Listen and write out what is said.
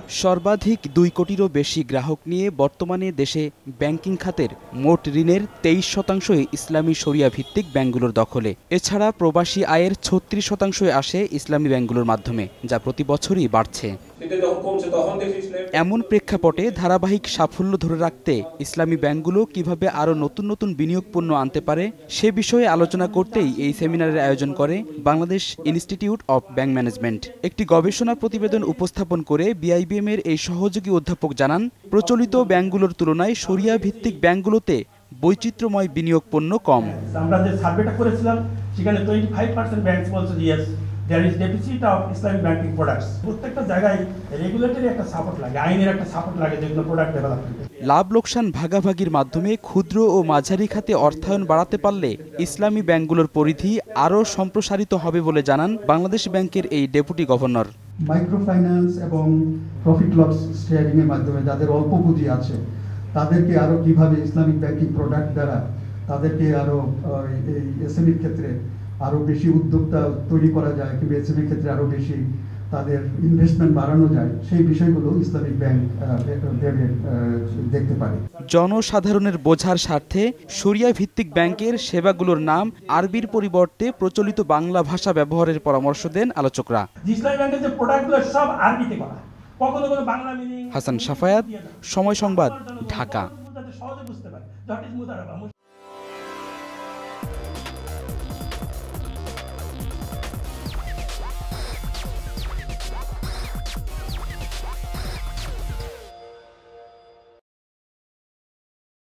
সর্বাধিক ২ কোটিরও বেশি গ্রাহক নিয়ে বর্তমানে দেশে ব্যাংকিং খাতের মোট ঋণের ২৩% ইসলামী শরিয়া ভিত্তিক ব্যাংকগুলোর দখলে। এছাড়া প্রবাসী আয়ের ৩৬% আসে ইসলামী ব্যাংকগুলোর মাধ্যমে, যা প্রতি বছরই বাড়ছে। এমন প্রেক্ষাপটে ধারাবাহিক সাফল্য ধরে রাখতে ইসলামী ব্যাংকগুলো কিভাবে আরও নতুন নতুন বিনিয়োগ পণ্য আনতে পারে সে বিষয়ে আলোচনা করতেই এই সেমিনারের আয়োজন করে Bangladesh institute of bank management. একটি গবেষণা প্রতিবেদন উপস্থাপন করে বিআইবিএম এর এই সহযোগী অধ্যাপক জানান, প্রচলিত ব্যাংকগুলোর তুলনায় শরিয়া ভিত্তিক ব্যাংকগুলোতে বৈচিত্র্যময় বিনিয়োগ পণ্য কম। আমরা যে সার্ভেটা করেছিলাম সেখানে 25% ব্যাংকস বলছে yes there is deficit of Islamic banking products. প্রত্যেকটা জায়গায় রেগুলেটরি একটা সাপোর্ট লাগে, আইনের একটা সাপোর্ট লাগে যেগুলো প্রোডাক্ট ডেভেলপমেন্টে। লাভ লোকসান ভাগাভাগির মাধ্যমে ক্ষুদ্র ও মাঝারি খাতে অর্থায়ন বাড়াতে পারলে ইসলামী ব্যাংকগুলোর পরিধি আরও সম্প্রসারিত হবে বলে জানান বাংলাদেশ ব্যাংকের এই ডেপুটি গভর্নর। মাইক্রো ফাইন্যান্স এবং প্রফিট লস শেয়ারিং এর মাধ্যমে যাদের অল্প পুঁজি আছে তাদেরকে আরো কিভাবে ইসলামিক ব্যাংকিং প্রোডাক্ট দ্বারা তাদেরকে আরো এই এসএমইর ক্ষেত্রে আরো বেশি উদ্যোক্তা তৈরি করা যায়, কিংবা এসএমই ক্ষেত্রে আরো বেশি তাদের ইনভেস্টমেন্ট বাড়ানো যায়, সেই বিষয়গুলো ইসলামিক ব্যাংক দেখতে পারে। জনসাধারণের বোঝার স্বার্থে শরিয়া ভিত্তিক ব্যাংকের সেবাগুলোর নাম আরবির পরিবর্তে প্রচলিত বাংলা ভাষা ব্যবহারের পরামর্শ দেন আলোচকরা। ইসলামী ব্যাংকের যে প্রোডাক্টগুলো সব আরবিতে করা, কখনো কোনো বাংলা মিনিং। হাসান সাফায়াত, সময় সংবাদ, ঢাকা।